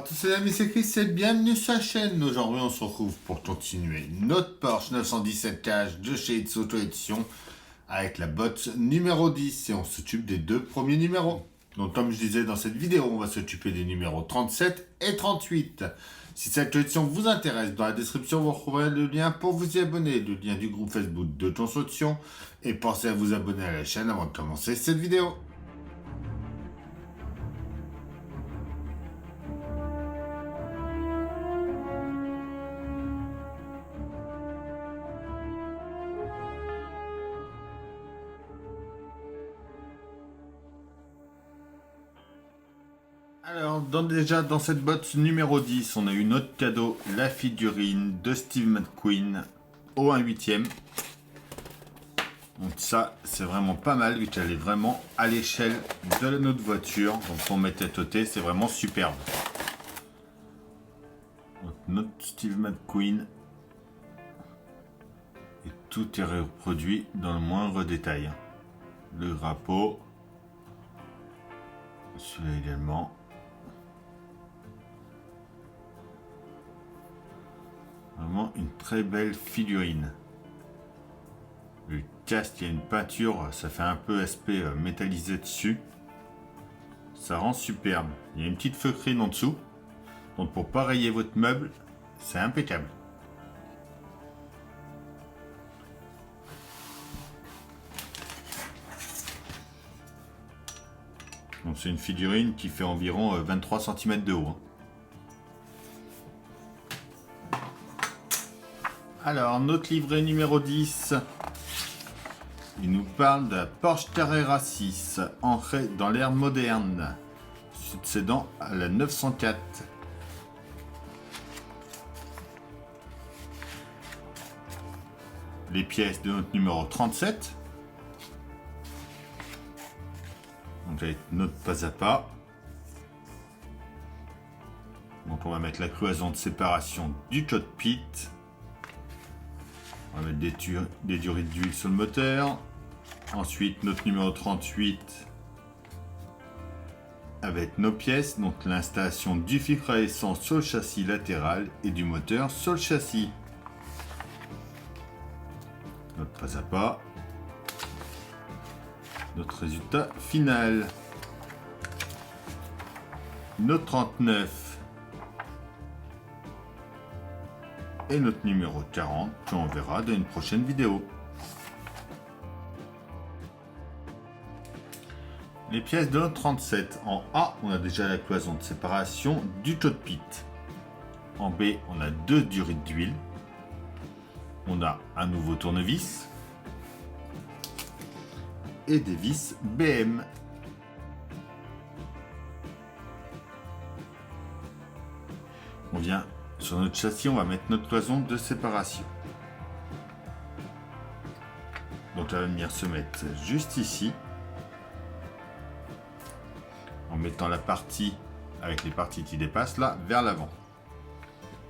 tous les amis, c'est Chris et bienvenue sur la chaîne. Aujourd'hui, on se retrouve pour continuer notre Porsche 917 Cash de chez It's Auto Edition avec la botte numéro 10 et on s'occupe des deux premiers numéros. Donc, comme je disais dans cette vidéo, on va s'occuper des numéros 37 et 38. Si cette édition vous intéresse, dans la description, vous retrouverez le lien pour vous y abonner, le lien du groupe Facebook de Auto. Et pensez à vous abonner à la chaîne avant de commencer cette vidéo. Alors, déjà dans cette botte numéro 10, on a eu notre cadeau, la figurine de Steve McQueen au 1/8. Donc ça, c'est vraiment pas mal, vu qu'elle est vraiment à l'échelle de notre voiture. Donc pour mettre tête au thé, c'est vraiment superbe. Donc, notre Steve McQueen. Et tout est reproduit dans le moindre détail. Le drapeau. Celui-là également. Vraiment une très belle figurine. Le casque, il y a une peinture, ça fait un peu aspect métallisé dessus. Ça rend superbe. Il y a une petite feutrine en dessous. Donc pour pas rayer votre meuble, c'est impeccable. Donc c'est une figurine qui fait environ 23 cm de haut. Alors, notre livret numéro 10, il nous parle de la Porsche Carrera 6, ancrée dans l'ère moderne, succédant à la 904. Les pièces de notre numéro 37. Donc avec notre pas à pas. Donc on va mettre la cloison de séparation du cockpit. On va mettre des durites d'huile sur le moteur. Ensuite, notre numéro 38 avec nos pièces. Donc l'installation du filtre à essence sur le châssis latéral et du moteur sur le châssis. Notre pas à pas. Notre résultat final. Notre 39. Et notre numéro 40 qu'on verra dans une prochaine vidéo. Les pièces de notre 37. En A, on a déjà la cloison de séparation du cockpit. En B, on a deux durites d'huile. On a un nouveau tournevis. Et des vis BM. On vient sur notre châssis, on va mettre notre cloison de séparation. Donc elle va venir se mettre juste ici. En mettant la partie avec les parties qui dépassent là vers l'avant.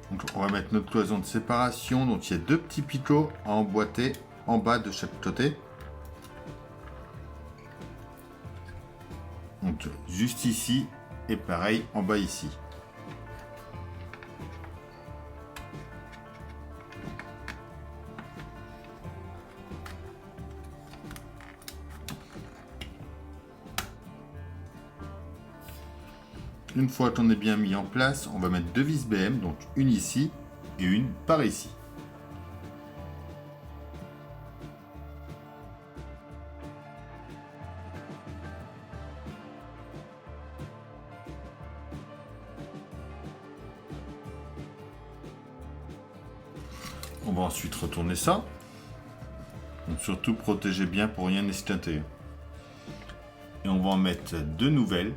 Donc on va mettre notre cloison de séparation. Donc il y a deux petits picots à emboîter en bas de chaque côté. Donc juste ici et pareil en bas ici. Une fois qu'on est bien mis en place, on va mettre deux vis BM, donc une ici et une par ici. On va ensuite retourner ça. Donc surtout protégez bien pour rien esquinter. Et on va en mettre deux nouvelles,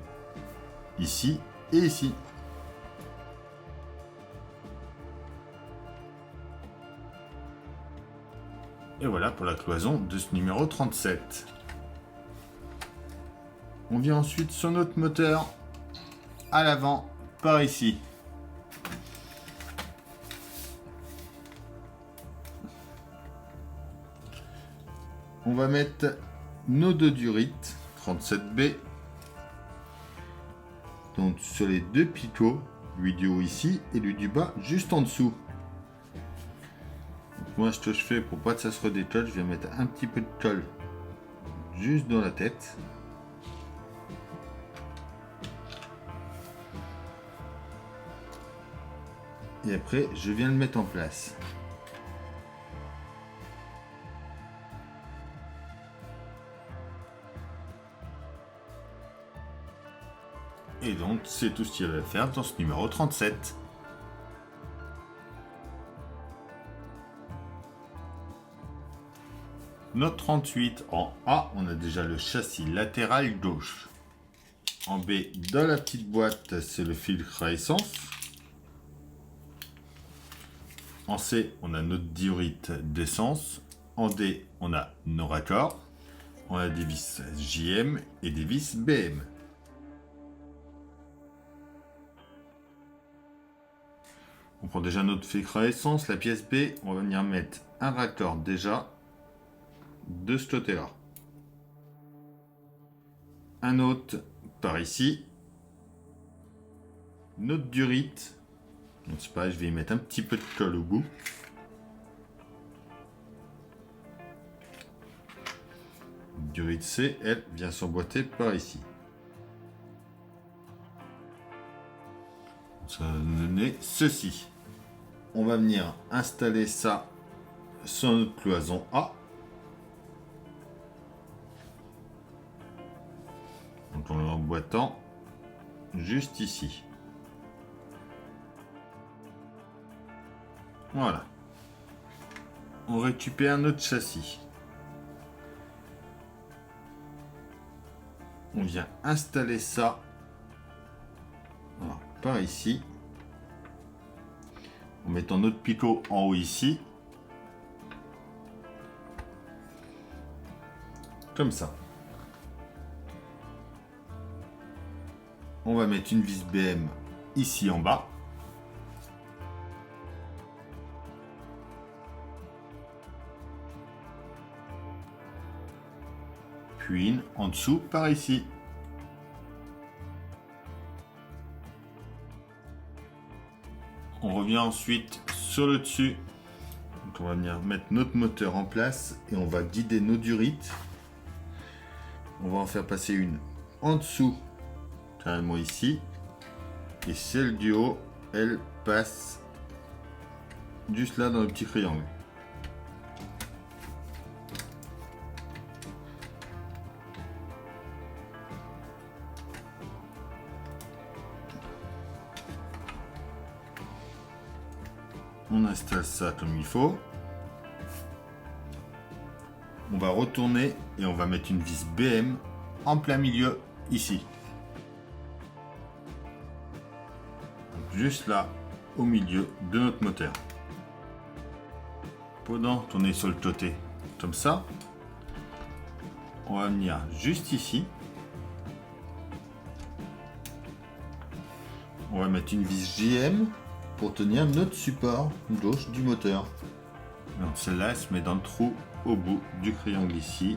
ici et ici. Et voilà pour la cloison de ce numéro 37. On vient ensuite sur notre moteur à l'avant par ici. On va mettre nos deux durites 37B. Donc sur les deux picots lui du haut ici et lui du bas juste en dessous. Donc moi, ce que je fais pour pas que ça se redécolle, je vais mettre un petit peu de colle juste dans la tête. Et après, je viens le mettre en place. Et donc, c'est tout ce qu'il y avait à faire dans ce numéro 37. Note 38, en A, on a déjà le châssis latéral gauche. En B, dans la petite boîte, c'est le filtre à essence. En C, on a notre diorite d'essence. En D, on a nos raccords. On a des vis JM et des vis BM. On prend déjà notre filtre à essence, la pièce B, on va venir mettre un raccord déjà de ce côté-là. Un autre par ici. Notre durite. Donc c'est pareil, je vais y mettre un petit peu de colle au bout. Durite C, elle vient s'emboîter par ici. Ça va nous donner ceci. On va venir installer ça sur notre cloison A. Donc en l'emboîtant juste ici. Voilà. On récupère notre châssis. On vient installer ça par ici. En mettant notre picot en haut ici. Comme ça. On va mettre une vis BM ici en bas. Puis une en dessous par ici. On revient ensuite sur le dessus. Donc on va venir mettre notre moteur en place et on va guider nos durites. On va en faire passer une en dessous, carrément ici. Et celle du haut, elle passe juste là dans le petit triangle. On installe ça comme il faut. On va retourner et on va mettre une vis BM en plein milieu ici. Donc juste là, au milieu de notre moteur. Pendant qu'on est sur le côté, comme ça, on va venir juste ici. On va mettre une vis JM pour tenir notre support gauche du moteur. Donc celle-là, elle se met dans le trou au bout du triangle ici.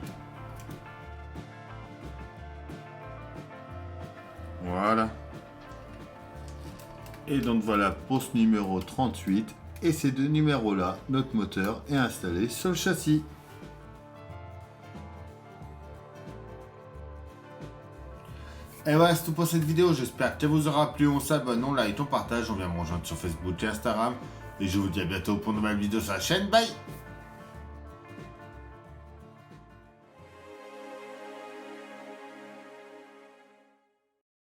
Voilà. Et donc voilà pour ce numéro 38. Et ces deux numéros-là, notre moteur est installé sur le châssis. Et voilà, c'est tout pour cette vidéo. J'espère qu'elle vous aura plu. On s'abonne, on like, on partage. On vient me rejoindre sur Facebook et Instagram. Et je vous dis à bientôt pour une nouvelle vidéo sur la chaîne. Bye!